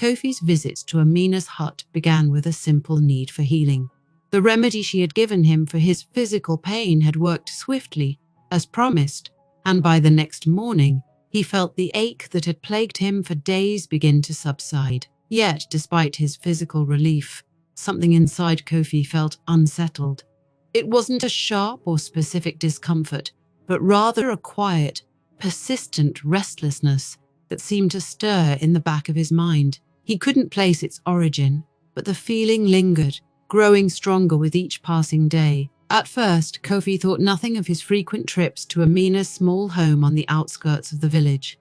Kofi's visits to Amina's hut began with a simple need for healing. The remedy she had given him for his physical pain had worked swiftly, as promised, and by the next morning, he felt the ache that had plagued him for days begin to subside. Yet, despite his physical relief, something inside Kofi felt unsettled. It wasn't a sharp or specific discomfort, but rather a quiet, persistent restlessness that seemed to stir in the back of his mind. He couldn't place its origin, but the feeling lingered, growing stronger with each passing day. At first, Kofi thought nothing of his frequent trips to Amina's small home on the outskirts of the village.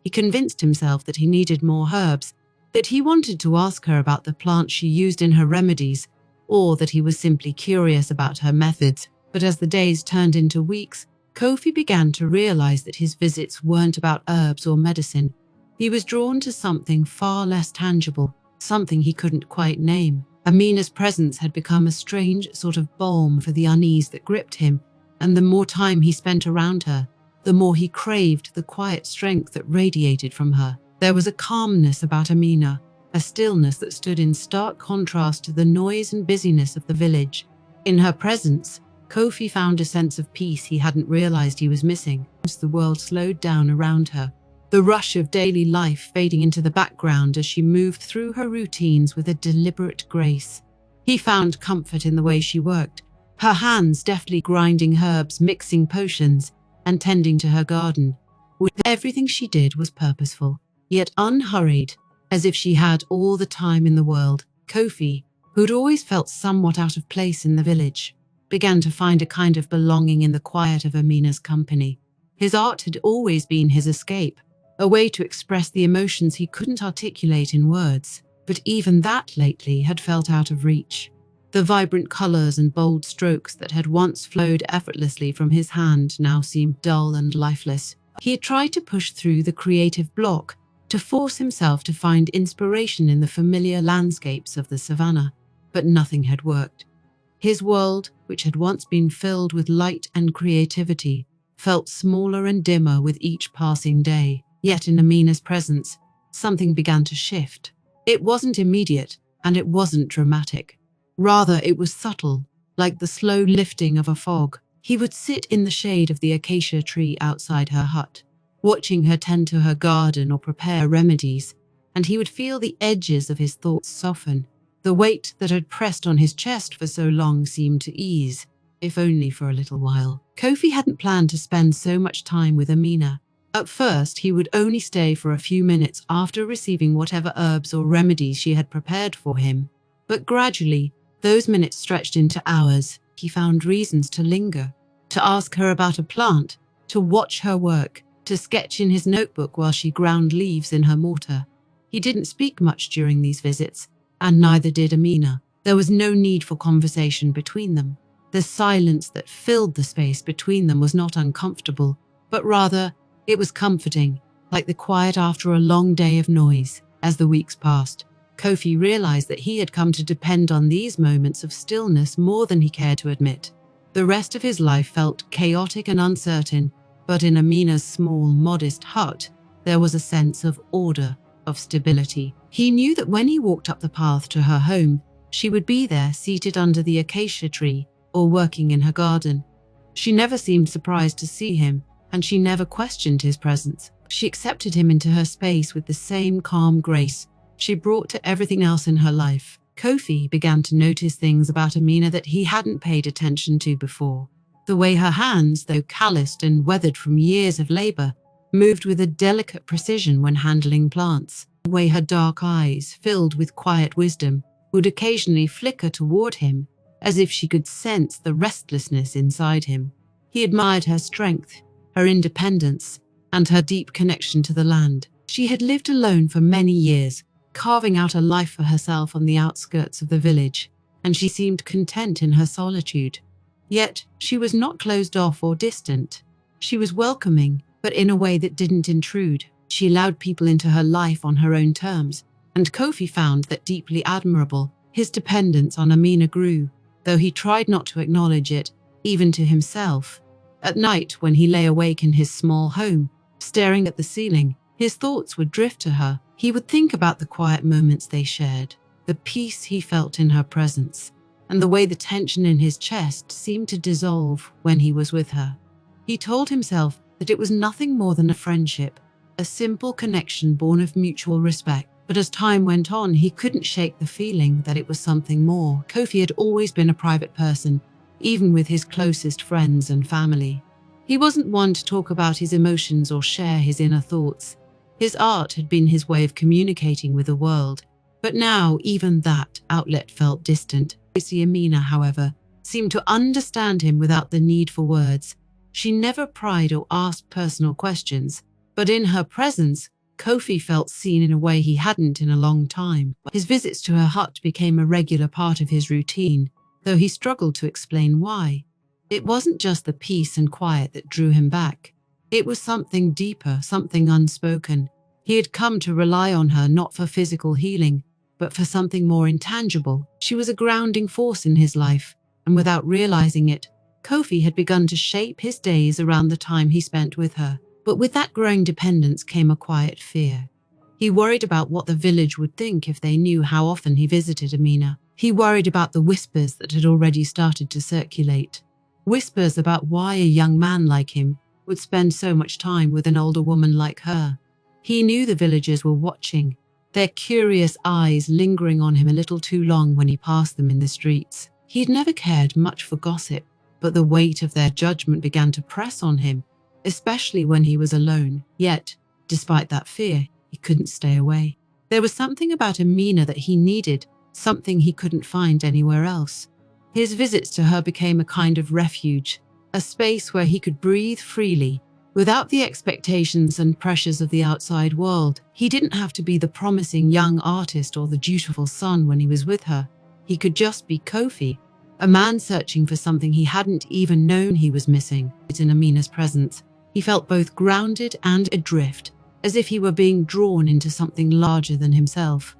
He convinced himself that he needed more herbs, that he wanted to ask her about the plants she used in her remedies, or that he was simply curious about her methods. But as the days turned into weeks, Kofi began to realize that his visits weren't about herbs or medicine. He was drawn to something far less tangible, something he couldn't quite name. Amina's presence had become a strange sort of balm for the unease that gripped him, and the more time he spent around her, the more he craved the quiet strength that radiated from her. There was a calmness about Amina, a stillness that stood in stark contrast to the noise and busyness of the village. In her presence, Kofi found a sense of peace he hadn't realized he was missing. As the world slowed down around her, the rush of daily life fading into the background as she moved through her routines with a deliberate grace. He found comfort in the way she worked, her hands deftly grinding herbs, mixing potions, and tending to her garden. Everything she did was purposeful, yet unhurried, as if she had all the time in the world. Kofi, who'd always felt somewhat out of place in the village, began to find a kind of belonging in the quiet of Amina's company. His art had always been his escape, a way to express the emotions he couldn't articulate in words, but even that lately had felt out of reach. The vibrant colors and bold strokes that had once flowed effortlessly from his hand now seemed dull and lifeless. He had tried to push through the creative block, to force himself to find inspiration in the familiar landscapes of the savannah, but nothing had worked. His world, which had once been filled with light and creativity, felt smaller and dimmer with each passing day. Yet in Amina's presence, something began to shift. It wasn't immediate, and it wasn't dramatic. Rather, it was subtle, like the slow lifting of a fog. He would sit in the shade of the acacia tree outside her hut, watching her tend to her garden or prepare remedies, and he would feel the edges of his thoughts soften. The weight that had pressed on his chest for so long seemed to ease, if only for a little while. Kofi hadn't planned to spend so much time with Amina. At first, he would only stay for a few minutes after receiving whatever herbs or remedies she had prepared for him. But gradually, those minutes stretched into hours. He found reasons to linger, to ask her about a plant, to watch her work, to sketch in his notebook while she ground leaves in her mortar. He didn't speak much during these visits, and neither did Amina. There was no need for conversation between them. The silence that filled the space between them was not uncomfortable, but rather, it was comforting, like the quiet after a long day of noise. As the weeks passed, Kofi realized that he had come to depend on these moments of stillness more than he cared to admit. The rest of his life felt chaotic and uncertain, but in Amina's small, modest hut, there was a sense of order, of stability. He knew that when he walked up the path to her home, she would be there seated under the acacia tree or working in her garden. She never seemed surprised to see him, and she never questioned his presence. She accepted him into her space with the same calm grace she brought to everything else in her life. Kofi began to notice things about Amina that he hadn't paid attention to before. The way her hands, though calloused and weathered from years of labor, moved with a delicate precision when handling plants. The way her dark eyes, filled with quiet wisdom, would occasionally flicker toward him, as if she could sense the restlessness inside him. He admired her strength, her independence, and her deep connection to the land. She had lived alone for many years, carving out a life for herself on the outskirts of the village, and she seemed content in her solitude. Yet, she was not closed off or distant. She was welcoming, but in a way that didn't intrude. She allowed people into her life on her own terms, and Kofi found that deeply admirable. His dependence on Amina grew, though he tried not to acknowledge it, even to himself. At night, when he lay awake in his small home, staring at the ceiling, His thoughts would drift to her. He would think about the quiet moments they shared, the peace he felt in her presence, and the way the tension in his chest seemed to dissolve when he was with her. He told himself that it was nothing more than a friendship, a simple connection born of mutual respect. But as time went on, he couldn't shake the feeling that it was something more. Kofi had always been a private person, even with his closest friends and family. He wasn't one to talk about his emotions or share his inner thoughts. His art had been his way of communicating with the world, but now even that outlet felt distant. Amina, however, seemed to understand him without the need for words. She never pried or asked personal questions, but in her presence, Kofi felt seen in a way he hadn't in a long time. His visits to her hut became a regular part of his routine, though he struggled to explain why. It wasn't just the peace and quiet that drew him back. It was something deeper, something unspoken. He had come to rely on her not for physical healing, but for something more intangible. She was a grounding force in his life, and without realizing it, Kofi had begun to shape his days around the time he spent with her. But with that growing dependence came a quiet fear. He worried about what the village would think if they knew how often he visited Amina. He worried about the whispers that had already started to circulate. Whispers about why a young man like him would spend so much time with an older woman like her. He knew the villagers were watching, their curious eyes lingering on him a little too long when he passed them in the streets. He'd never cared much for gossip, but the weight of their judgment began to press on him, especially when he was alone. Yet, despite that fear, he couldn't stay away. There was something about Amina that he needed, something he couldn't find anywhere else. His visits to her became a kind of refuge, a space where he could breathe freely, without the expectations and pressures of the outside world. He didn't have to be the promising young artist or the dutiful son when he was with her. He could just be Kofi, a man searching for something he hadn't even known he was missing. In Amina's presence, he felt both grounded and adrift, as if he were being drawn into something larger than himself.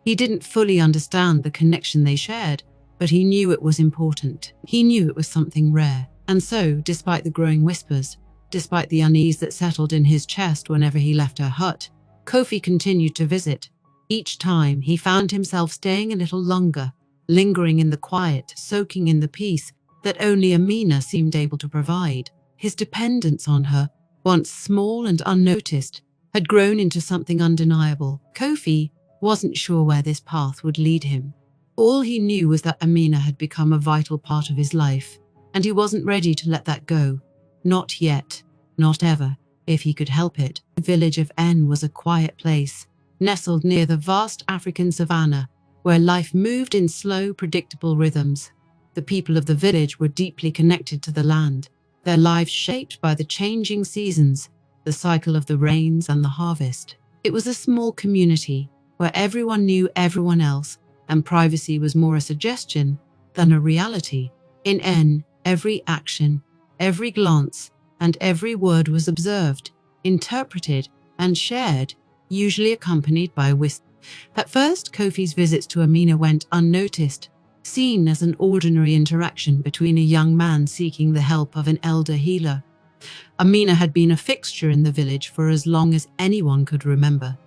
He didn't fully understand the connection they shared, but he knew it was important. He knew it was something rare. And so, despite the growing whispers, despite the unease that settled in his chest whenever he left her hut, Kofi continued to visit. Each time, he found himself staying a little longer, lingering in the quiet, soaking in the peace that only Amina seemed able to provide. His dependence on her, once small and unnoticed, had grown into something undeniable. Kofi wasn't sure where this path would lead him. All he knew was that Amina had become a vital part of his life, and he wasn't ready to let that go. Not yet, not ever, if he could help it. The village of N was a quiet place, nestled near the vast African savanna, where life moved in slow, predictable rhythms. The people of the village were deeply connected to the land, their lives shaped by the changing seasons, the cycle of the rains and the harvest. It was a small community where everyone knew everyone else, and privacy was more a suggestion than a reality. In N, every action, every glance, and every word was observed, interpreted, and shared, usually accompanied by a whisper. At first, Kofi's visits to Amina went unnoticed, seen as an ordinary interaction between a young man seeking the help of an elder healer. Amina had been a fixture in the village for as long as anyone could remember.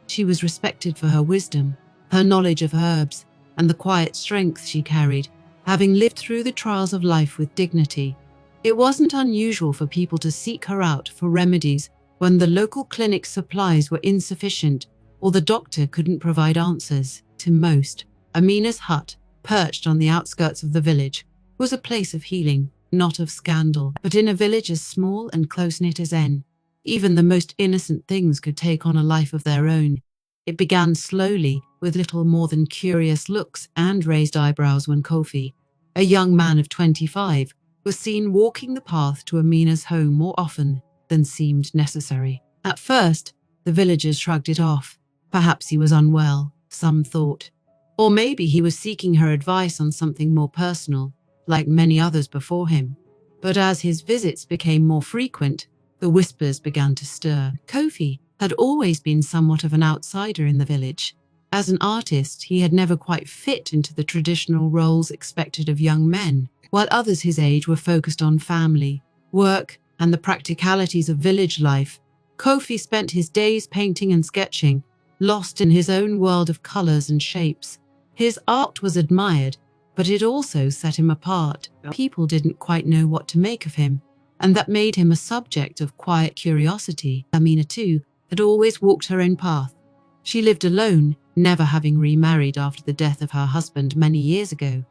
She was respected for her wisdom, her knowledge of herbs, and the quiet strength she carried, having lived through the trials of life with dignity. It wasn't unusual for people to seek her out for remedies when the local clinic's supplies were insufficient or the doctor couldn't provide answers. To most, Amina's hut, perched on the outskirts of the village, was a place of healing, not of scandal. But in a village as small and close-knit as N, even the most innocent things could take on a life of their own. It began slowly, with little more than curious looks and raised eyebrows when Kofi, a young man of 25, was seen walking the path to Amina's home more often than seemed necessary. At first, the villagers shrugged it off. Perhaps he was unwell, some thought. Or maybe he was seeking her advice on something more personal, like many others before him. But as his visits became more frequent, the whispers began to stir. Kofi had always been somewhat of an outsider in the village. As an artist, he had never quite fit into the traditional roles expected of young men, while others his age were focused on family, work, and the practicalities of village life. Kofi spent his days painting and sketching, lost in his own world of colors and shapes. His art was admired, but it also set him apart. People didn't quite know what to make of him, and that made him a subject of quiet curiosity. Amina, too, had always walked her own path. She lived alone, never having remarried after the death of her husband many years ago.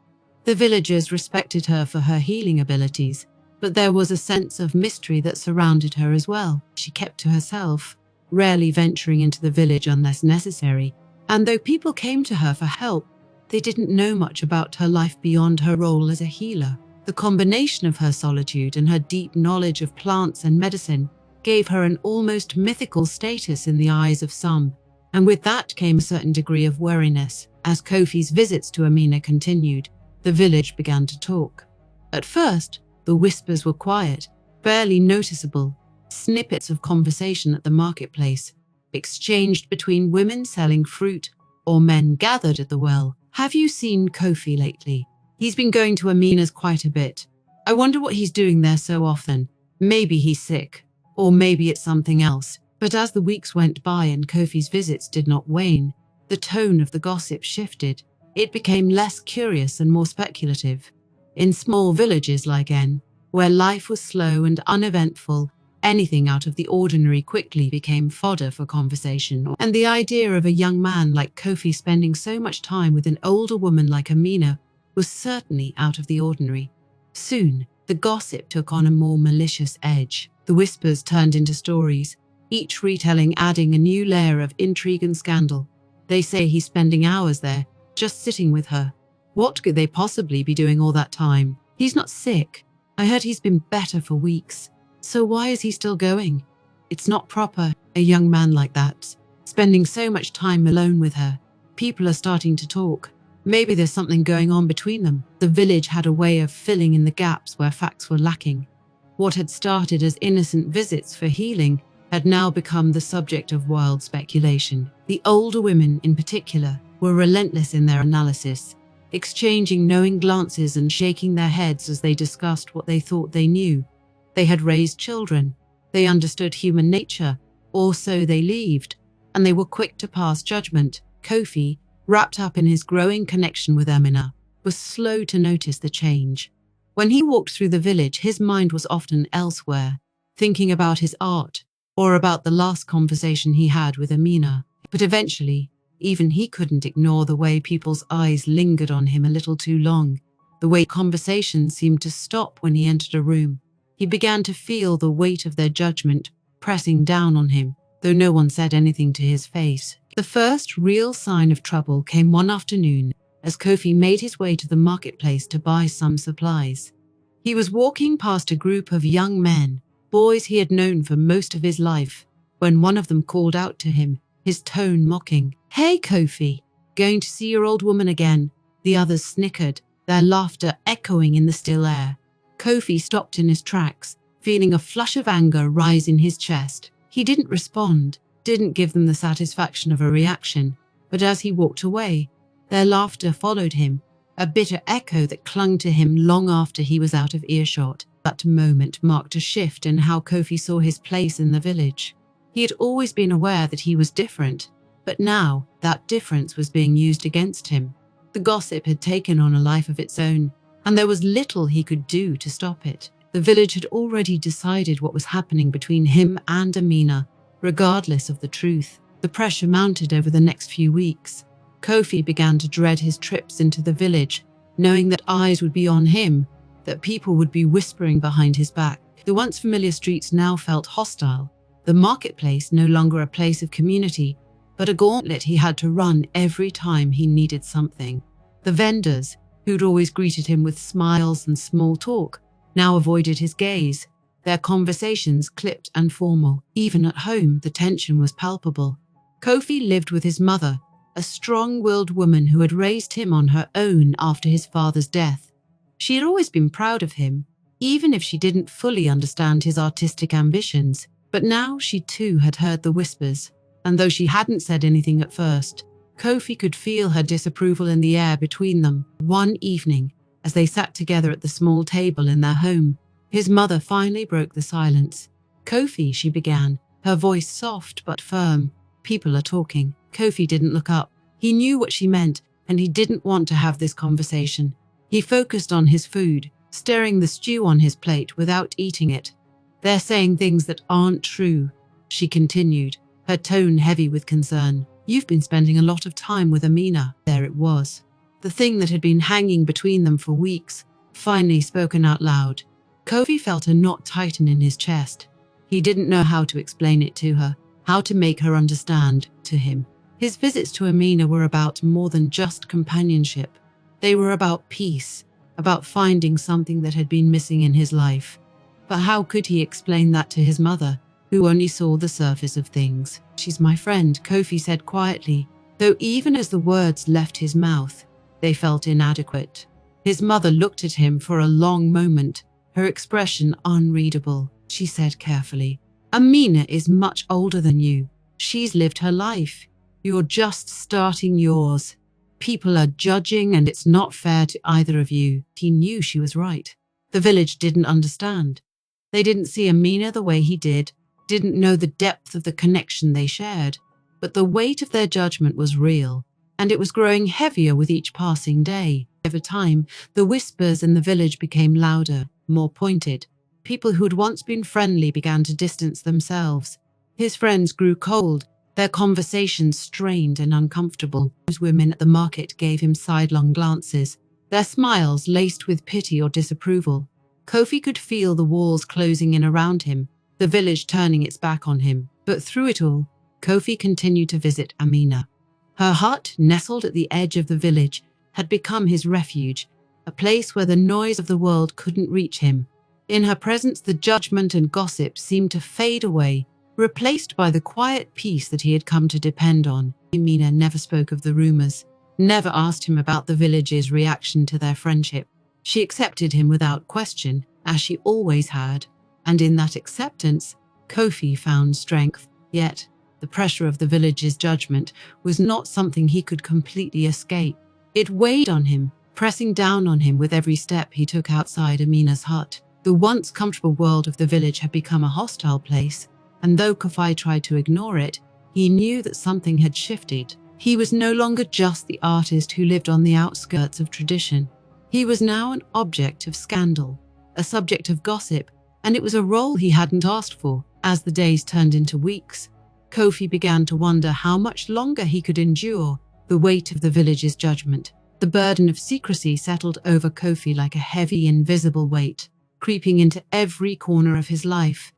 The villagers respected her for her healing abilities, but there was a sense of mystery that surrounded her as well. She kept to herself, rarely venturing into the village unless necessary, and though people came to her for help, they didn't know much about her life beyond her role as a healer. The combination of her solitude and her deep knowledge of plants and medicine gave her an almost mythical status in the eyes of some, and with that came a certain degree of wariness. As Kofi's visits to Amina continued, the village began to talk. At first, the whispers were quiet, barely noticeable, snippets of conversation at the marketplace, exchanged between women selling fruit or men gathered at the well. "Have you seen Kofi lately? He's been going to Amina's quite a bit. I wonder what he's doing there so often. Maybe he's sick, or maybe it's something else." But as the weeks went by and Kofi's visits did not wane, the tone of the gossip shifted. It became less curious and more speculative. In small villages like N, where life was slow and uneventful, anything out of the ordinary quickly became fodder for conversation. And the idea of a young man like Kofi spending so much time with an older woman like Amina was certainly out of the ordinary. Soon, the gossip took on a more malicious edge. The whispers turned into stories, each retelling adding a new layer of intrigue and scandal. "They say he's spending hours there, just sitting with her. What could they possibly be doing all that time? He's not sick. I heard he's been better for weeks. So why is he still going? It's not proper, a young man like that, spending so much time alone with her. People are starting to talk. Maybe there's something going on between them." The village had a way of filling in the gaps where facts were lacking. What had started as innocent visits for healing had now become the subject of wild speculation. The older women, in particular, were relentless in their analysis, exchanging knowing glances and shaking their heads as they discussed what they thought they knew. They had raised children, they understood human nature, or so they believed, and they were quick to pass judgment. Kofi, wrapped up in his growing connection with Amina, was slow to notice the change. When he walked through the village, his mind was often elsewhere, thinking about his art, or about the last conversation he had with Amina. But eventually, even he couldn't ignore the way people's eyes lingered on him a little too long, the way conversations seemed to stop when he entered a room. He began to feel the weight of their judgment pressing down on him, though no one said anything to his face. The first real sign of trouble came one afternoon as Kofi made his way to the marketplace to buy some supplies. He was walking past a group of young men, boys he had known for most of his life, when one of them called out to him, his tone mocking. "Hey Kofi, going to see your old woman again?" The others snickered, their laughter echoing in the still air. Kofi stopped in his tracks, feeling a flush of anger rise in his chest. He didn't respond, didn't give them the satisfaction of a reaction, but as he walked away, their laughter followed him, a bitter echo that clung to him long after he was out of earshot. That moment marked a shift in how Kofi saw his place in the village. He had always been aware that he was different, but now that difference was being used against him. The gossip had taken on a life of its own, and there was little he could do to stop it. The village had already decided what was happening between him and Amina, regardless of the truth. The pressure mounted over the next few weeks. Kofi began to dread his trips into the village, knowing that eyes would be on him, that people would be whispering behind his back. The once familiar streets now felt hostile, the marketplace no longer a place of community, but a gauntlet he had to run every time he needed something. The vendors, who'd always greeted him with smiles and small talk, now avoided his gaze, their conversations clipped and formal. Even at home, the tension was palpable. Kofi lived with his mother, a strong-willed woman who had raised him on her own after his father's death. She had always been proud of him, even if she didn't fully understand his artistic ambitions. But now she too had heard the whispers, and though she hadn't said anything at first, Kofi could feel her disapproval in the air between them. One evening, as they sat together at the small table in their home, his mother finally broke the silence. "Kofi," she began, her voice soft but firm. "People are talking." Kofi didn't look up. He knew what she meant, and he didn't want to have this conversation. He focused on his food, stirring the stew on his plate without eating it. "They're saying things that aren't true," she continued, her tone heavy with concern. "You've been spending a lot of time with Amina." There it was. The thing that had been hanging between them for weeks, finally spoken out loud. Kofi felt a knot tighten in his chest. He didn't know how to explain it to her, how to make her understand. To him, his visits to Amina were about more than just companionship. They were about peace, about finding something that had been missing in his life. But how could he explain that to his mother, who only saw the surface of things? "She's my friend," Kofi said quietly, though even as the words left his mouth, they felt inadequate. His mother looked at him for a long moment, her expression unreadable. She said carefully, "Amina is much older than you. She's lived her life. You're just starting yours. People are judging, and it's not fair to either of you." He knew she was right. The village didn't understand. They didn't see Amina the way he did, didn't know the depth of the connection they shared. But the weight of their judgment was real, and it was growing heavier with each passing day. Over time, the whispers in the village became louder, more pointed. People who had once been friendly began to distance themselves. His friends grew cold, their conversations strained and uncomfortable. Those women at the market gave him sidelong glances, their smiles laced with pity or disapproval. Kofi could feel the walls closing in around him, the village turning its back on him. But through it all, Kofi continued to visit Amina. Her hut, nestled at the edge of the village, had become his refuge, a place where the noise of the world couldn't reach him. In her presence, the judgment and gossip seemed to fade away, replaced by the quiet peace that he had come to depend on. Amina never spoke of the rumors, never asked him about the village's reaction to their friendship. She accepted him without question, as she always had, and in that acceptance, Kofi found strength. Yet, the pressure of the village's judgment was not something he could completely escape. It weighed on him, pressing down on him with every step he took outside Amina's hut. The once comfortable world of the village had become a hostile place, and though Kofi tried to ignore it, he knew that something had shifted. He was no longer just the artist who lived on the outskirts of tradition. He was now an object of scandal, a subject of gossip, and it was a role he hadn't asked for. As the days turned into weeks, Kofi began to wonder how much longer he could endure the weight of the village's judgment. The burden of secrecy settled over Kofi like a heavy, invisible weight, creeping into every corner of his life.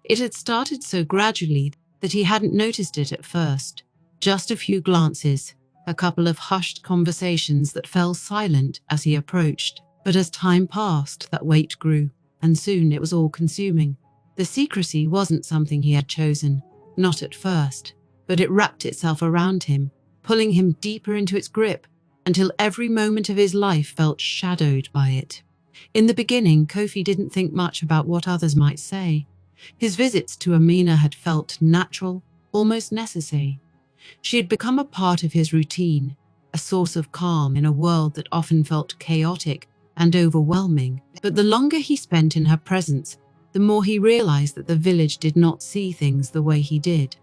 It had started so gradually that he hadn't noticed it at first. Just a few glances, a couple of hushed conversations that fell silent as he approached. But as time passed, that weight grew, and soon it was all-consuming. The secrecy wasn't something he had chosen, not at first, but it wrapped itself around him, pulling him deeper into its grip, until every moment of his life felt shadowed by it. In the beginning, Kofi didn't think much about what others might say. His visits to Amina had felt natural, almost necessary. She had become a part of his routine, a source of calm in a world that often felt chaotic and overwhelming. But the longer he spent in her presence, the more he realized that the village did not see things the way he did.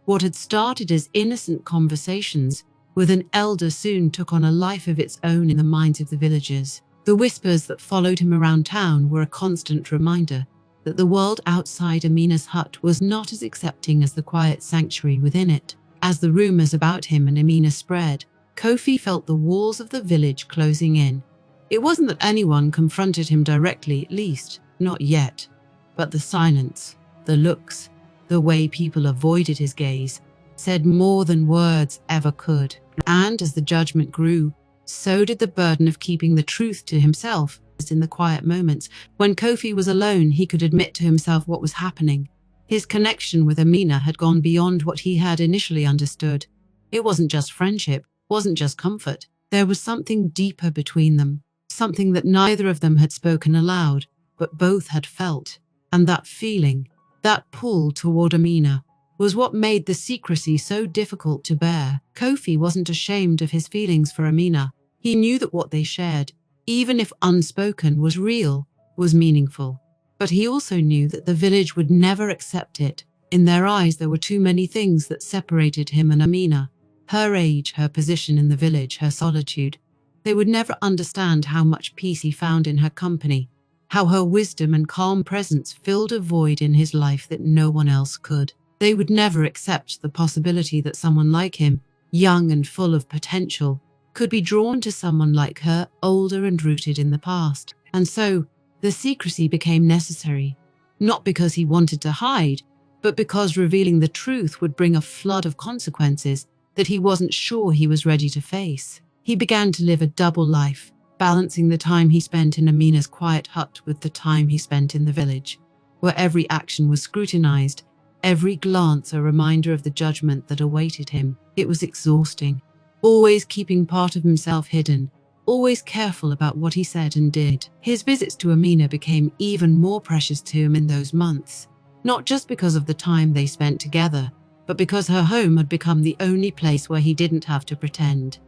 What had started as innocent conversations with an elder soon took on a life of its own in the minds of the villagers. The whispers that followed him around town were a constant reminder that the world outside Amina's hut was not as accepting as the quiet sanctuary within it. As the rumors about him and Amina spread, Kofi felt the walls of the village closing in. It wasn't that anyone confronted him directly, at least, not yet. But the silence, the looks, the way people avoided his gaze, said more than words ever could. And as the judgment grew, so did the burden of keeping the truth to himself. In the quiet moments, when Kofi was alone, he could admit to himself what was happening. His connection with Amina had gone beyond what he had initially understood. It wasn't just friendship, wasn't just comfort. There was something deeper between them, something that neither of them had spoken aloud, but both had felt. And that feeling, that pull toward Amina, was what made the secrecy so difficult to bear. Kofi wasn't ashamed of his feelings for Amina. He knew that what they shared, even if unspoken, was real, was meaningful. But he also knew that the village would never accept it. In their eyes, there were too many things that separated him and Amina. Her age, her position in the village, her solitude. They would never understand how much peace he found in her company, how her wisdom and calm presence filled a void in his life that no one else could. They would never accept the possibility that someone like him, young and full of potential, could be drawn to someone like her, older and rooted in the past. And so, the secrecy became necessary, not because he wanted to hide, but because revealing the truth would bring a flood of consequences that he wasn't sure he was ready to face. He began to live a double life, balancing the time he spent in Amina's quiet hut with the time he spent in the village, where every action was scrutinized, every glance a reminder of the judgment that awaited him. It was exhausting, always keeping part of himself hidden, always careful about what he said and did. His visits to Amina became even more precious to him in those months, not just because of the time they spent together, but because her home had become the only place where he didn't have to pretend.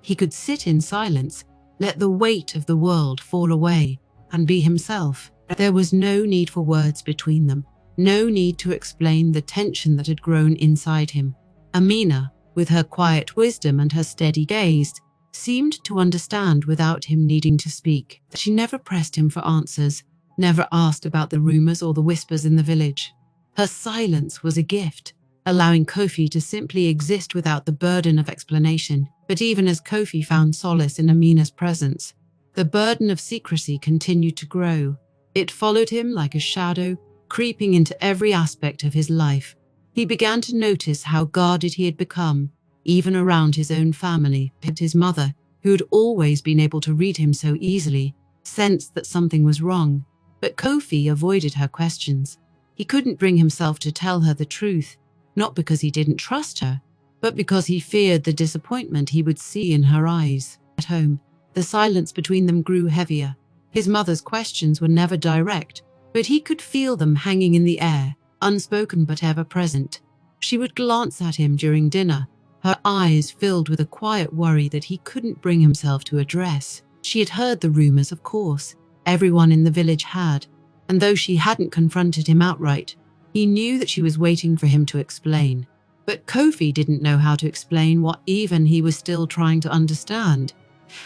He could sit in silence, let the weight of the world fall away, and be himself. There was no need for words between them, no need to explain the tension that had grown inside him. Amina, with her quiet wisdom and her steady gaze, seemed to understand without him needing to speak. She never pressed him for answers, never asked about the rumors or the whispers in the village. Her silence was a gift, allowing Kofi to simply exist without the burden of explanation. But even as Kofi found solace in Amina's presence, the burden of secrecy continued to grow. It followed him like a shadow, creeping into every aspect of his life. He began to notice how guarded he had become, even around his own family. His mother, who had always been able to read him so easily, sensed that something was wrong. But Kofi avoided her questions. He couldn't bring himself to tell her the truth, not because he didn't trust her, but because he feared the disappointment he would see in her eyes. At home, the silence between them grew heavier. His mother's questions were never direct, but he could feel them hanging in the air, unspoken but ever present. She would glance at him during dinner, her eyes filled with a quiet worry that he couldn't bring himself to address. She had heard the rumors, of course. Everyone in the village had, and though she hadn't confronted him outright, he knew that she was waiting for him to explain. But Kofi didn't know how to explain what even he was still trying to understand.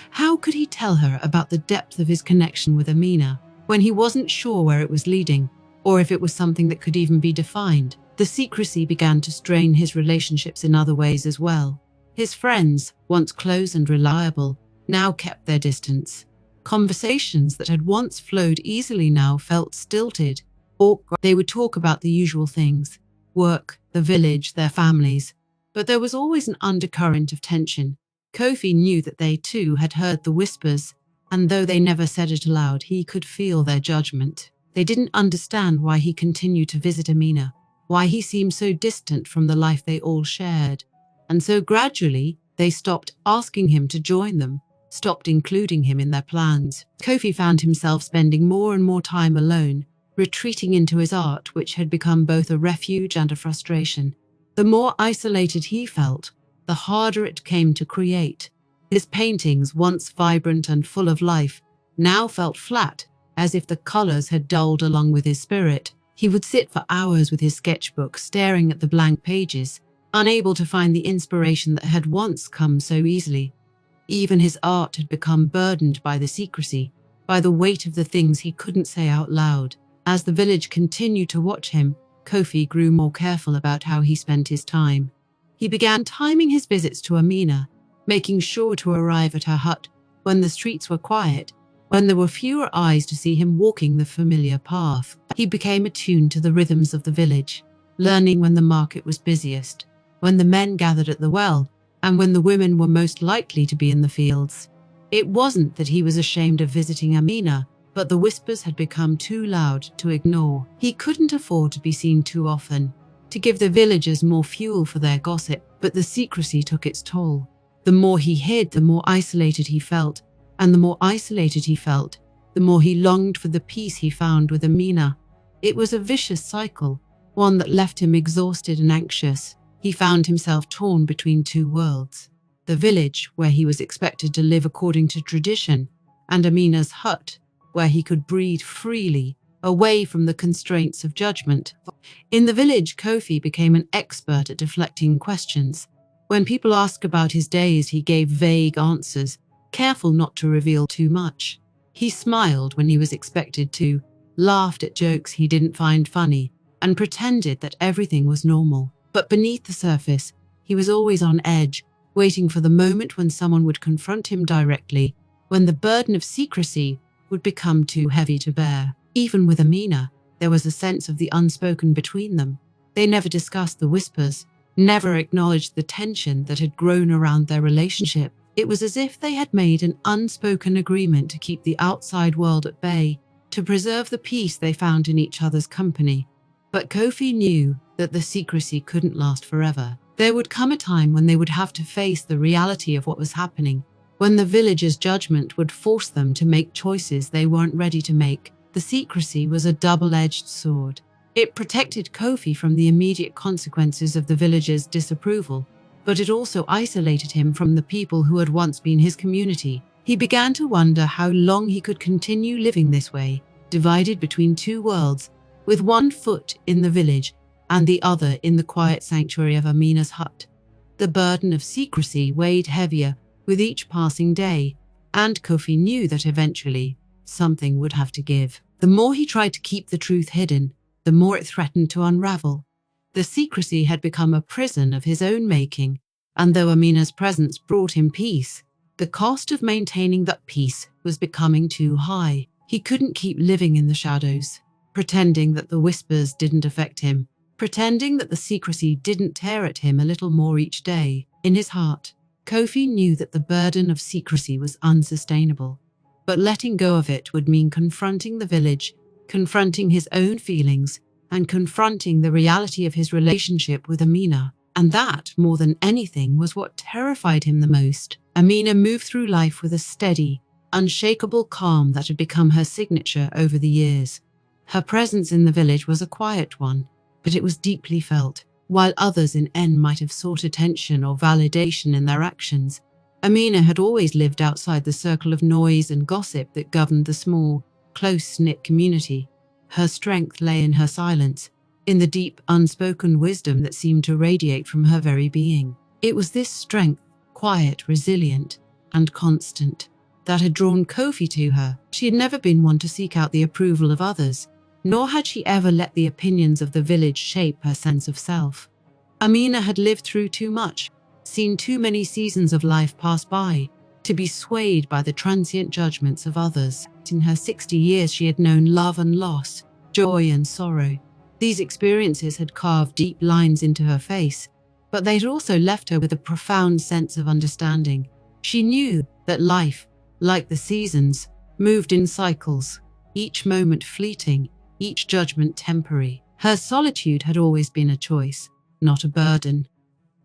How could he tell her about the depth of his connection with Amina when he wasn't sure where it was leading, or if it was something that could even be defined? The secrecy began to strain his relationships in other ways as well. His friends, once close and reliable, now kept their distance. Conversations that had once flowed easily now felt stilted, or they would talk about the usual things: work, the village, their families. But there was always an undercurrent of tension. Kofi knew that they too had heard the whispers, and though they never said it aloud, he could feel their judgment. They didn't understand why he continued to visit Amina, why he seemed so distant from the life they all shared. And so gradually, they stopped asking him to join them, stopped including him in their plans. Kofi found himself spending more and more time alone, retreating into his art, which had become both a refuge and a frustration. The more isolated he felt, the harder it came to create. His paintings, once vibrant and full of life, now felt flat, as if the colors had dulled along with his spirit. He would sit for hours with his sketchbook, staring at the blank pages, unable to find the inspiration that had once come so easily. Even his art had become burdened by the secrecy, by the weight of the things he couldn't say out loud. As the village continued to watch him, Kofi grew more careful about how he spent his time. He began timing his visits to Amina, making sure to arrive at her hut when the streets were quiet, when there were fewer eyes to see him walking the familiar path. He became attuned to the rhythms of the village, learning when the market was busiest, when the men gathered at the well, and when the women were most likely to be in the fields. It wasn't that he was ashamed of visiting Amina, but the whispers had become too loud to ignore. He couldn't afford to be seen too often, to give the villagers more fuel for their gossip, but the secrecy took its toll. The more he hid, the more isolated he felt, and the more isolated he felt, the more he longed for the peace he found with Amina. It was a vicious cycle, one that left him exhausted and anxious. He found himself torn between two worlds: the village, where he was expected to live according to tradition, and Amina's hut, where he could breathe freely, away from the constraints of judgment. In the village, Kofi became an expert at deflecting questions. When people asked about his days, he gave vague answers, careful not to reveal too much. He smiled when he was expected to, laughed at jokes he didn't find funny, and pretended that everything was normal. But beneath the surface, he was always on edge, waiting for the moment when someone would confront him directly, when the burden of secrecy would become too heavy to bear. Even with Amina, there was a sense of the unspoken between them. They never discussed the whispers, never acknowledged the tension that had grown around their relationship. It was as if they had made an unspoken agreement to keep the outside world at bay, to preserve the peace they found in each other's company. But Kofi knew that the secrecy couldn't last forever. There would come a time when they would have to face the reality of what was happening, when the villagers' judgment would force them to make choices they weren't ready to make. The secrecy was a double-edged sword. It protected Kofi from the immediate consequences of the villagers' disapproval, but it also isolated him from the people who had once been his community. He began to wonder how long he could continue living this way, divided between two worlds, with one foot in the village and the other in the quiet sanctuary of Amina's hut. The burden of secrecy weighed heavier with each passing day, and Kofi knew that eventually something would have to give. The more he tried to keep the truth hidden, the more it threatened to unravel. The secrecy had become a prison of his own making, and though Amina's presence brought him peace, the cost of maintaining that peace was becoming too high. He couldn't keep living in the shadows, pretending that the whispers didn't affect him, pretending that the secrecy didn't tear at him a little more each day. In his heart, Kofi knew that the burden of secrecy was unsustainable, but letting go of it would mean confronting the village, confronting his own feelings, and confronting the reality of his relationship with Amina. And that, more than anything, was what terrified him the most. Amina moved through life with a steady, unshakable calm that had become her signature over the years. Her presence in the village was a quiet one, but it was deeply felt. While others in N might have sought attention or validation in their actions, Amina had always lived outside the circle of noise and gossip that governed the small, close-knit community. Her strength lay in her silence, in the deep, unspoken wisdom that seemed to radiate from her very being. It was this strength, quiet, resilient, and constant, that had drawn Kofi to her. She had never been one to seek out the approval of others, nor had she ever let the opinions of the village shape her sense of self. Amina had lived through too much, seen too many seasons of life pass by, to be swayed by the transient judgments of others. In her 60 years, she had known love and loss, joy and sorrow. These experiences had carved deep lines into her face, but they had also left her with a profound sense of understanding. She knew that life, like the seasons, moved in cycles, each moment fleeting, each judgment temporary. Her solitude had always been a choice, not a burden.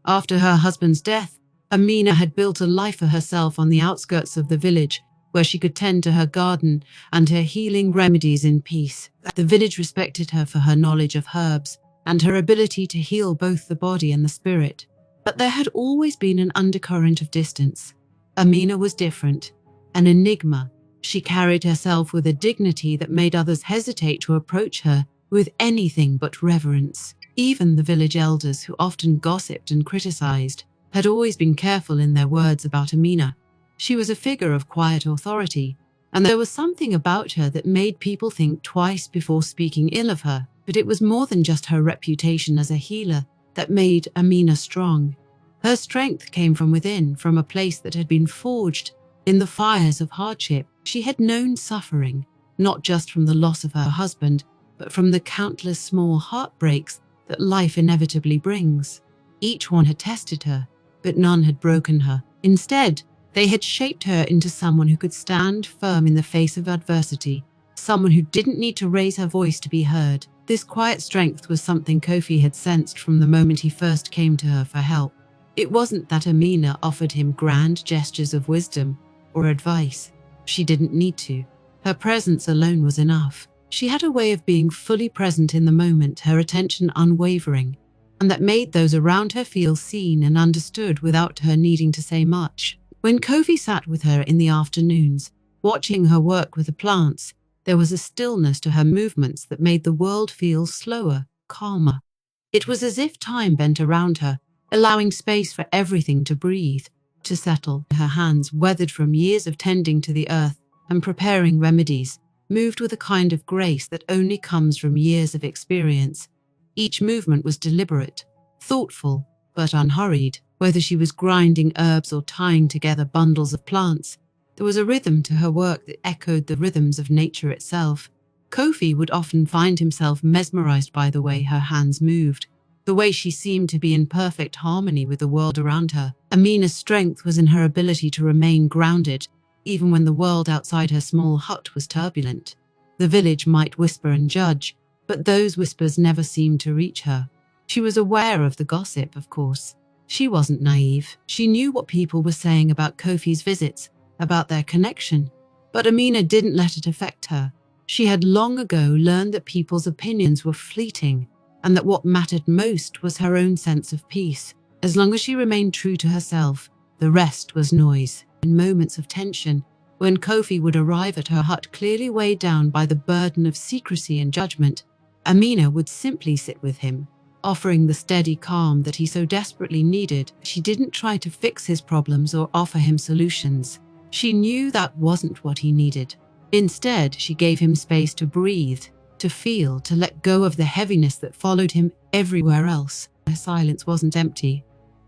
After her husband's death, Amina had built a life for herself on the outskirts of the village, where she could tend to her garden and her healing remedies in peace. The village respected her for her knowledge of herbs and her ability to heal both the body and the spirit. But there had always been an undercurrent of distance. Amina was different, an enigma. She carried herself with a dignity that made others hesitate to approach her with anything but reverence. Even the village elders, who often gossiped and criticized, had always been careful in their words about Amina. She was a figure of quiet authority, and there was something about her that made people think twice before speaking ill of her. But it was more than just her reputation as a healer that made Amina strong. Her strength came from within, from a place that had been forged in the fires of hardship. She had known suffering, not just from the loss of her husband, but from the countless small heartbreaks that life inevitably brings. Each one had tested her, but none had broken her. Instead, they had shaped her into someone who could stand firm in the face of adversity, someone who didn't need to raise her voice to be heard. This quiet strength was something Kofi had sensed from the moment he first came to her for help. It wasn't that Amina offered him grand gestures of wisdom or advice. She didn't need to. Her presence alone was enough. She had a way of being fully present in the moment, her attention unwavering, and that made those around her feel seen and understood without her needing to say much. When Kofi sat with her in the afternoons, watching her work with the plants, There was a stillness to her movements that made the world feel slower, calmer. It was as if time bent around her, allowing space for everything to breathe, to settle. Her hands, weathered from years of tending to the earth and preparing remedies, moved with a kind of grace that only comes from years of experience. Each movement was deliberate, thoughtful, but unhurried. Whether she was grinding herbs or tying together bundles of plants, there was a rhythm to her work that echoed the rhythms of nature itself. Kofi would often find himself mesmerized by the way her hands moved, the way she seemed to be in perfect harmony with the world around her. Amina's strength was in her ability to remain grounded, even when the world outside her small hut was turbulent. The village might whisper and judge, but those whispers never seemed to reach her. She was aware of the gossip, of course. She wasn't naive. She knew what people were saying about Kofi's visits, about their connection. But Amina didn't let it affect her. She had long ago learned that people's opinions were fleeting, and that what mattered most was her own sense of peace. As long as she remained true to herself, the rest was noise. In moments of tension, when Kofi would arrive at her hut clearly weighed down by the burden of secrecy and judgment, Amina would simply sit with him, offering the steady calm that he so desperately needed. She didn't try to fix his problems or offer him solutions. She knew that wasn't what he needed. Instead, she gave him space to breathe, to feel, to let go of the heaviness that followed him everywhere else. Her silence wasn't empty.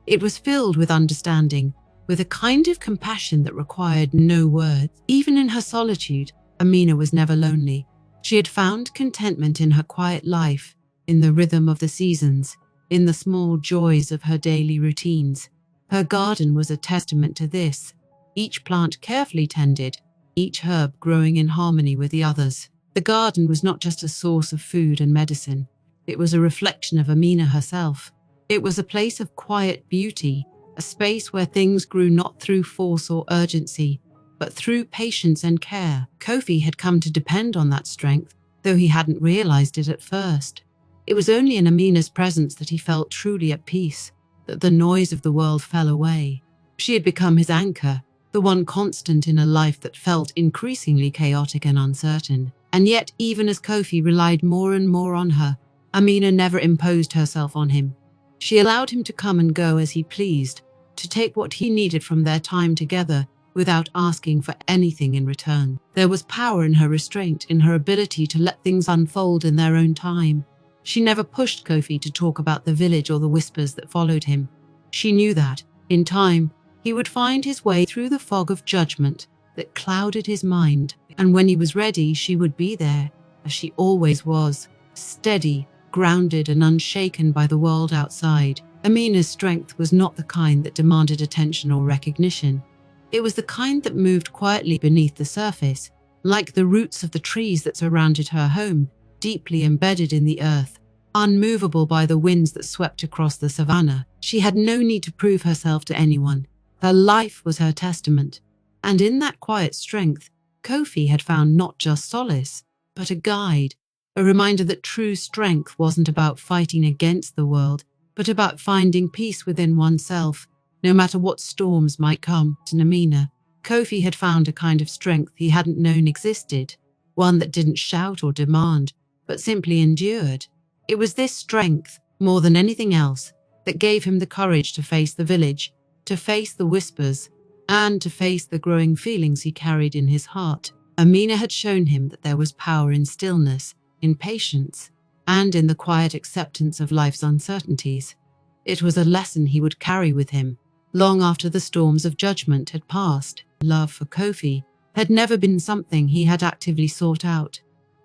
It was filled with understanding, with a kind of compassion that required no words. Even in her solitude, Amina was never lonely. She had found contentment in her quiet life, in the rhythm of the seasons, in the small joys of her daily routines. Her garden was a testament to this, each plant carefully tended, each herb growing in harmony with the others. The garden was not just a source of food and medicine, it was a reflection of Amina herself. It was a place of quiet beauty, a space where things grew not through force or urgency, but through patience and care. Kofi had come to depend on that strength, though he hadn't realized it at first. It was only in Amina's presence that he felt truly at peace, that the noise of the world fell away. She had become his anchor, the one constant in a life that felt increasingly chaotic and uncertain. And yet, even as Kofi relied more and more on her, Amina never imposed herself on him. She allowed him to come and go as he pleased, to take what he needed from their time together without asking for anything in return. There was power in her restraint, in her ability to let things unfold in their own time. She never pushed Kofi to talk about the village or the whispers that followed him. She knew that, in time, he would find his way through the fog of judgment that clouded his mind. And when he was ready, she would be there, as she always was, steady, grounded and unshaken by the world outside. Amina's strength was not the kind that demanded attention or recognition. It was the kind that moved quietly beneath the surface, like the roots of the trees that surrounded her home, deeply embedded in the earth, unmovable by the winds that swept across the savannah. She had no need to prove herself to anyone. Her life was her testament. And in that quiet strength, Kofi had found not just solace, but a guide, a reminder that true strength wasn't about fighting against the world, but about finding peace within oneself, no matter what storms might come. In Amina, Kofi had found a kind of strength he hadn't known existed, one that didn't shout or demand, but simply endured. It was this strength, more than anything else, that gave him the courage to face the village, to face the whispers, and to face the growing feelings he carried in his heart. Amina had shown him that there was power in stillness, in patience, and in the quiet acceptance of life's uncertainties. It was a lesson he would carry with him, long after the storms of judgment had passed. Love for Kofi had never been something he had actively sought out.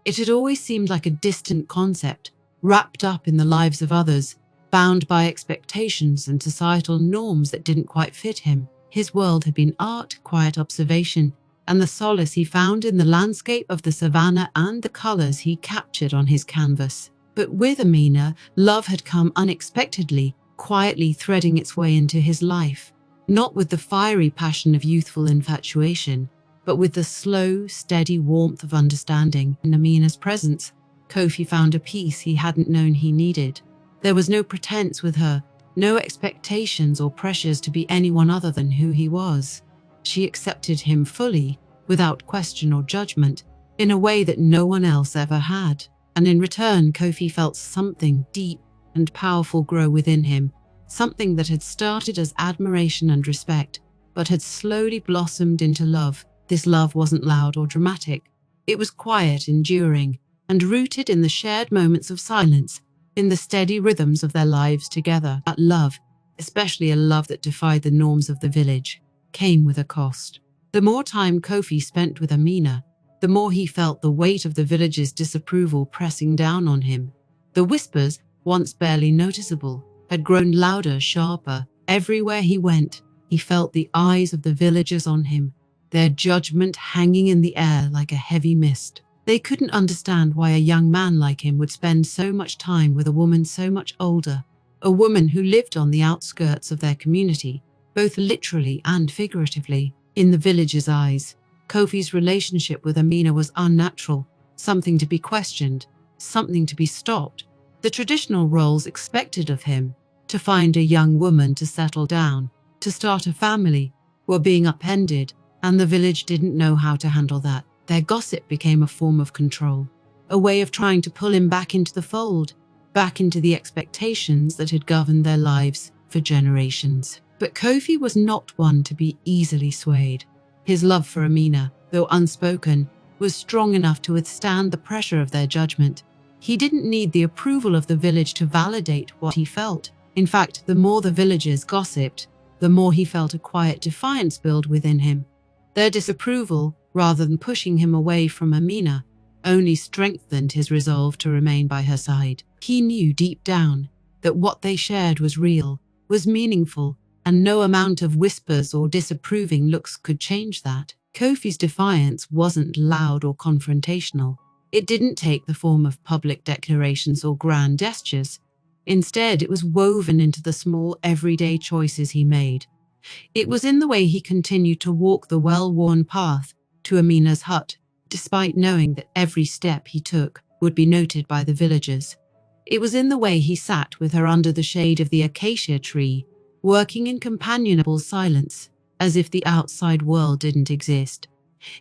It had always seemed like a distant concept, wrapped up in the lives of others, bound by expectations and societal norms that didn't quite fit him. His world had been art, quiet observation, and the solace he found in the landscape of the savannah and the colors he captured on his canvas. But with Amina, love had come unexpectedly, quietly threading its way into his life, not with the fiery passion of youthful infatuation, but with the slow, steady warmth of understanding. In Amina's presence, Kofi found a peace he hadn't known he needed. There was no pretense with her, no expectations or pressures to be anyone other than who he was. She accepted him fully, without question or judgment. in a way that no one else ever had. And in return, Kofi felt something deep and powerful grow within him, something that had started as admiration and respect, but had slowly blossomed into love. This love wasn't loud or dramatic. It was quiet, enduring, and rooted in the shared moments of silence, in the steady rhythms of their lives together. That love, especially a love that defied the norms of the village, came with a cost. The more time Kofi spent with Amina, the more he felt the weight of the village's disapproval pressing down on him. The whispers, once barely noticeable, had grown louder, sharper. Everywhere he went, he felt the eyes of the villagers on him, their judgment hanging in the air like a heavy mist. They couldn't understand why a young man like him would spend so much time with a woman so much older, a woman who lived on the outskirts of their community, both literally and figuratively. In the villagers' eyes, Kofi's relationship with Amina was unnatural, something to be questioned, something to be stopped. The traditional roles expected of him, to find a young woman to settle down, to start a family, were being upended, and the village didn't know how to handle that. Their gossip became a form of control, a way of trying to pull him back into the fold, back into the expectations that had governed their lives for generations. But Kofi was not one to be easily swayed. His love for Amina, though unspoken, was strong enough to withstand the pressure of their judgment. He didn't need the approval of the village to validate what he felt. In fact, the more the villagers gossiped, the more he felt a quiet defiance build within him. Their disapproval, rather than pushing him away from Amina, only strengthened his resolve to remain by her side. He knew deep down that what they shared was real, was meaningful, and no amount of whispers or disapproving looks could change that. Kofi's defiance wasn't loud or confrontational. It didn't take the form of public declarations or grand gestures. Instead, it was woven into the small, everyday choices he made. It was in the way he continued to walk the well-worn path to Amina's hut, despite knowing that every step he took would be noted by the villagers. It was in the way he sat with her under the shade of the acacia tree, working in companionable silence, as if the outside world didn't exist.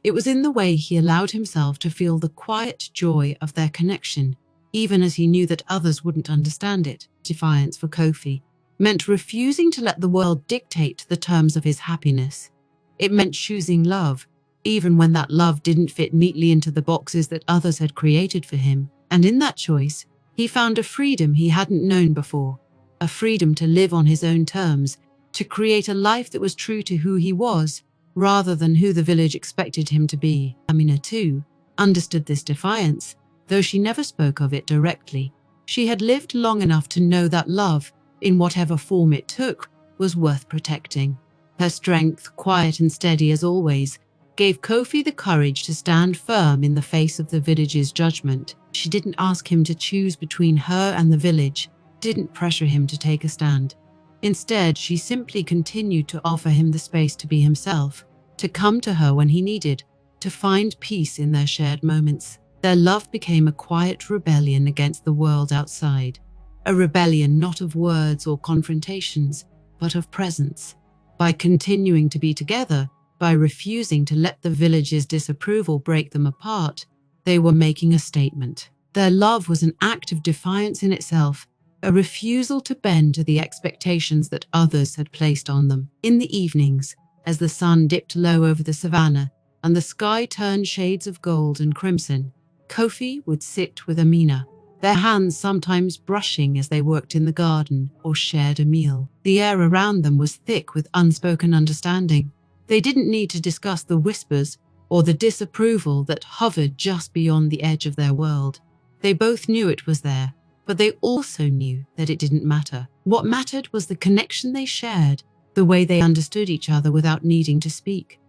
It was in the way he allowed himself to feel the quiet joy of their connection, even as he knew that others wouldn't understand it. Defiance for Kofi meant refusing to let the world dictate the terms of his happiness. It meant choosing love, even when that love didn't fit neatly into the boxes that others had created for him. And in that choice, he found a freedom he hadn't known before, a freedom to live on his own terms, to create a life that was true to who he was, rather than who the village expected him to be. Amina, too, understood this defiance, though she never spoke of it directly. She had lived long enough to know that love, in whatever form it took, was worth protecting. Her strength, quiet and steady as always, gave Kofi the courage to stand firm in the face of the village's judgment. She didn't ask him to choose between her and the village, didn't pressure him to take a stand. Instead, she simply continued to offer him the space to be himself, to come to her when he needed, to find peace in their shared moments. Their love became a quiet rebellion against the world outside, a rebellion not of words or confrontations, but of presence. By continuing to be together, by refusing to let the village's disapproval break them apart, they were making a statement. Their love was an act of defiance in itself, a refusal to bend to the expectations that others had placed on them. In the evenings, as the sun dipped low over the savannah and the sky turned shades of gold and crimson, Kofi would sit with Amina, their hands sometimes brushing as they worked in the garden or shared a meal. The air around them was thick with unspoken understanding. They didn't need to discuss the whispers or the disapproval that hovered just beyond the edge of their world. They both knew it was there, but they also knew that it didn't matter. What mattered was the connection they shared, the way they understood each other without needing to speak.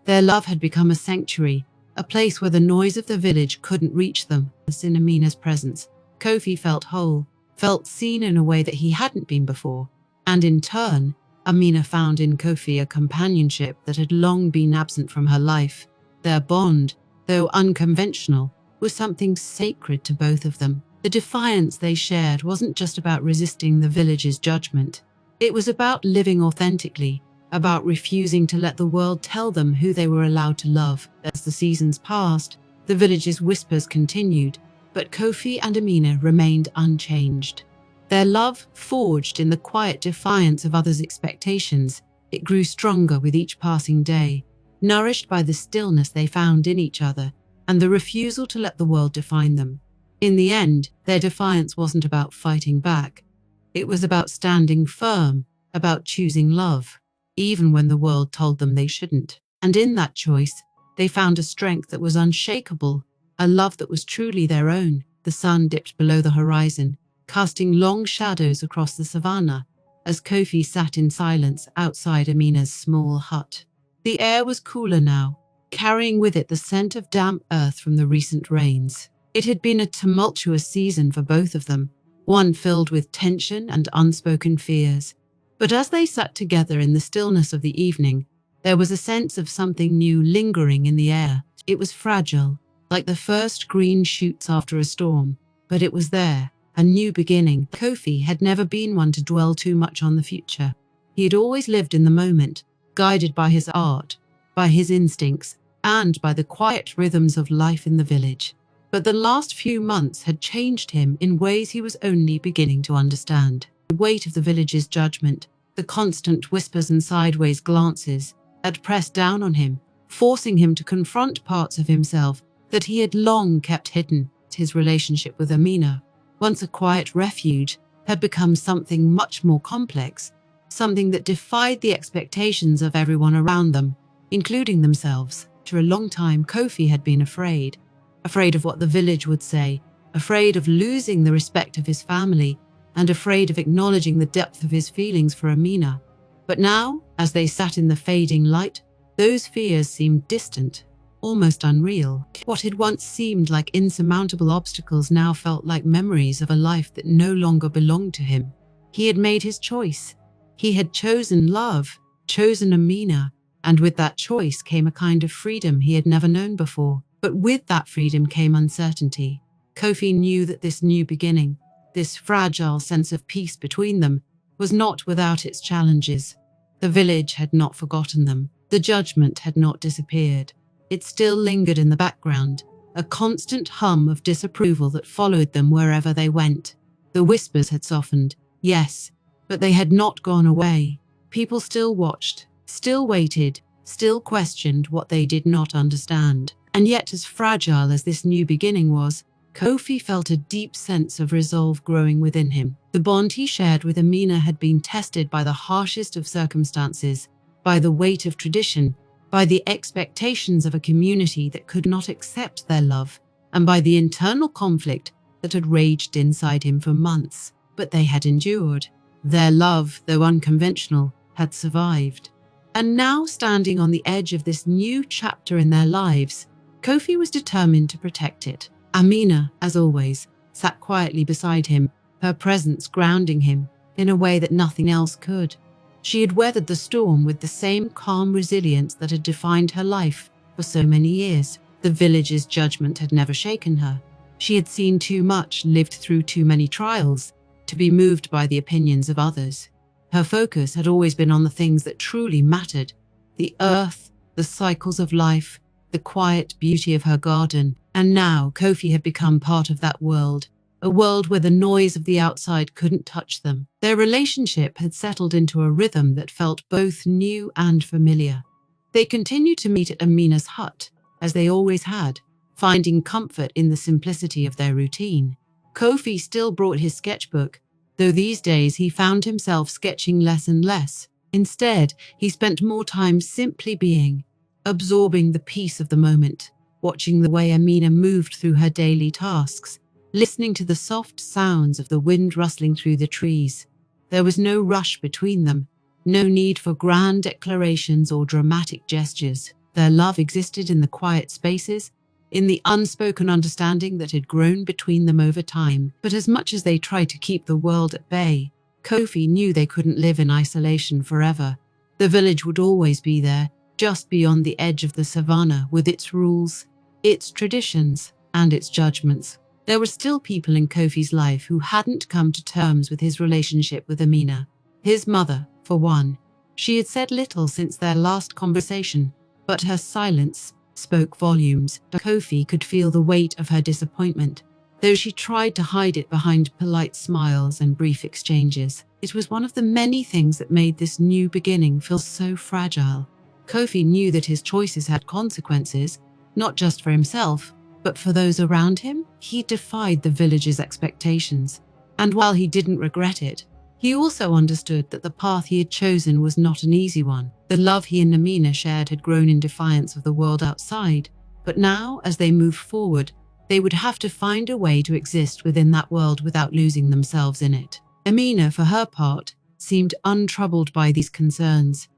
Their love had become a sanctuary, a place where the noise of the village couldn't reach them. In Amina's presence, Kofi felt whole, felt seen in a way that he hadn't been before. And in turn, Amina found in Kofi a companionship that had long been absent from her life. Their bond, though unconventional, was something sacred to both of them. The defiance they shared wasn't just about resisting the village's judgment. It was about living authentically, about refusing to let the world tell them who they were allowed to love. As the seasons passed, The village's whispers continued, but Kofi and Amina remained unchanged. Their love, forged in the quiet defiance of others' expectations, it grew stronger with each passing day, nourished by the stillness they found in each other and the refusal to let the world define them. In the end, their defiance wasn't about fighting back. It was about standing firm, about choosing love, even when the world told them they shouldn't. And in that choice, they found a strength that was unshakable, a love that was truly their own. The sun dipped below the horizon, casting long shadows across the savannah, as Kofi sat in silence outside Amina's small hut. The air was cooler now, carrying with it the scent of damp earth from the recent rains. It had been a tumultuous season for both of them, one filled with tension and unspoken fears. But as they sat together in the stillness of the evening, there was a sense of something new lingering in the air. It was fragile, like the first green shoots after a storm, but it was there, a new beginning. Kofi had never been one to dwell too much on the future. He had always lived in the moment, guided by his art, by his instincts, and by the quiet rhythms of life in the village. But the last few months had changed him in ways he was only beginning to understand. The weight of the village's judgment, the constant whispers and sideways glances, had pressed down on him, forcing him to confront parts of himself that he had long kept hidden. His relationship with Amina, once a quiet refuge, had become something much more complex, something that defied the expectations of everyone around them, including themselves. For a long time, Kofi had been afraid of what the village would say, afraid of losing the respect of his family, and afraid of acknowledging the depth of his feelings for Amina. But now, as they sat in the fading light, those fears seemed distant, almost unreal. What had once seemed like insurmountable obstacles now felt like memories of a life that no longer belonged to him. He had made his choice. He had chosen love, chosen Amina, and with that choice came a kind of freedom he had never known before. But with that freedom came uncertainty. Kofi knew that this new beginning, this fragile sense of peace between them, was not without its challenges. The village had not forgotten them. The judgment had not disappeared. It still lingered in the background, a constant hum of disapproval that followed them wherever they went. The whispers had softened, yes, but they had not gone away. People still watched, still waited, still questioned what they did not understand. And yet, as fragile as this new beginning was, Kofi felt a deep sense of resolve growing within him. The bond he shared with Amina had been tested by the harshest of circumstances, by the weight of tradition, by the expectations of a community that could not accept their love, and by the internal conflict that had raged inside him for months. But they had endured. Their love, though unconventional, had survived. And now, standing on the edge of this new chapter in their lives, Kofi was determined to protect it. Amina, as always, sat quietly beside him, her presence grounding him in a way that nothing else could. She had weathered the storm with the same calm resilience that had defined her life for so many years. The village's judgment had never shaken her. She had seen too much, lived through too many trials, to be moved by the opinions of others. Her focus had always been on the things that truly mattered: the earth, the cycles of life, the quiet beauty of her garden. And now Kofi had become part of that world, a world where the noise of the outside couldn't touch them. Their relationship had settled into a rhythm that felt both new and familiar. They continued to meet at Amina's hut, as they always had, finding comfort in the simplicity of their routine. Kofi still brought his sketchbook, though these days he found himself sketching less and less. Instead, he spent more time simply being, absorbing the peace of the moment, watching the way Amina moved through her daily tasks, listening to the soft sounds of the wind rustling through the trees. There was no rush between them, no need for grand declarations or dramatic gestures. Their love existed in the quiet spaces, in the unspoken understanding that had grown between them over time. But as much as they tried to keep the world at bay, Kofi knew they couldn't live in isolation forever. The village would always be there, just beyond the edge of the savannah, with its rules, its traditions, and its judgments. There were still people in Kofi's life who hadn't come to terms with his relationship with Amina. His mother, for one. She had said little since their last conversation, but her silence, spoke volumes. Kofi could feel the weight of her disappointment, though she tried to hide it behind polite smiles and brief exchanges. It was one of the many things that made this new beginning feel so fragile. Kofi knew that his choices had consequences, not just for himself, but for those around him. He defied the village's expectations, and while he didn't regret it, he also understood that the path he had chosen was not an easy one. The love he and Amina shared had grown in defiance of the world outside, but now, as they moved forward, they would have to find a way to exist within that world without losing themselves in it. Amina, for her part, seemed untroubled by these concerns.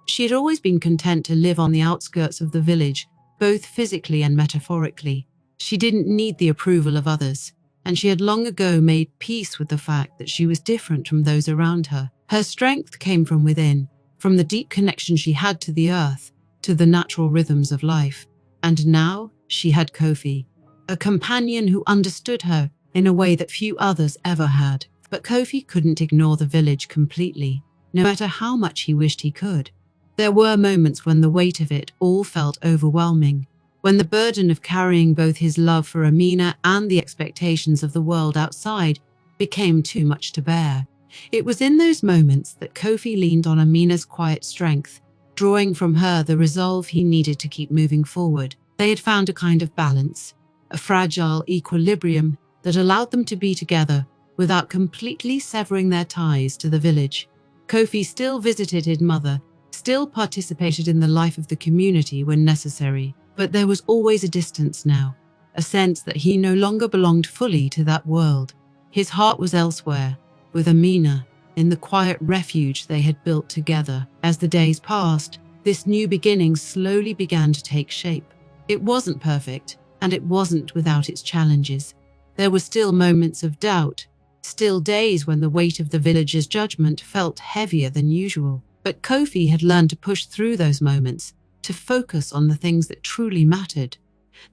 She had always been content to live on the outskirts of the village, both physically and metaphorically. She didn't need the approval of others, and she had long ago made peace with the fact that she was different from those around her. Her strength came from within, from the deep connection she had to the earth, to the natural rhythms of life. And now she had Kofi, a companion who understood her in a way that few others ever had. But Kofi couldn't ignore the village completely, no matter how much he wished he could. There were moments when the weight of it all felt overwhelming, when the burden of carrying both his love for Amina and the expectations of the world outside became too much to bear. It was in those moments that Kofi leaned on Amina's quiet strength, drawing from her the resolve he needed to keep moving forward. They had found a kind of balance, a fragile equilibrium that allowed them to be together without completely severing their ties to the village. Kofi still visited his mother, still participated in the life of the community when necessary, but there was always a distance now, a sense that he no longer belonged fully to that world. His heart was elsewhere, with Amina, in the quiet refuge they had built together. As the days passed, this new beginning slowly began to take shape. It wasn't perfect, and it wasn't without its challenges. There were still moments of doubt, still days when the weight of the village's judgment felt heavier than usual. But Kofi had learned to push through those moments, to focus on the things that truly mattered.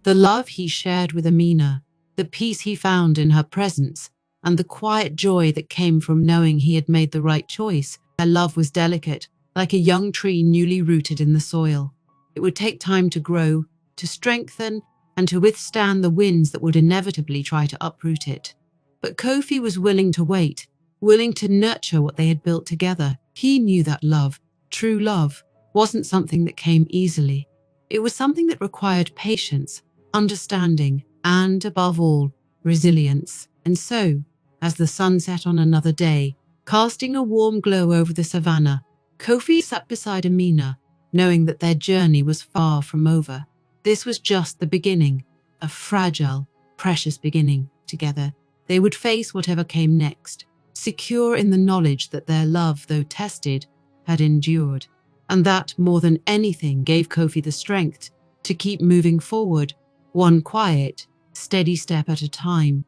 The love he shared with Amina, the peace he found in her presence, and the quiet joy that came from knowing he had made the right choice. Their love was delicate, like a young tree newly rooted in the soil. It would take time to grow, to strengthen, and to withstand the winds that would inevitably try to uproot it. But Kofi was willing to wait, willing to nurture what they had built together. He knew that love, true love, wasn't something that came easily. It was something that required patience, understanding, and, above all, resilience. And so, as the sun set on another day, casting a warm glow over the savannah, Kofi sat beside Amina, knowing that their journey was far from over. This was just the beginning, a fragile, precious beginning. Together, they would face whatever came next, secure in the knowledge that their love, though tested, had endured. And that, more than anything, gave Kofi the strength to keep moving forward, one quiet, steady step at a time.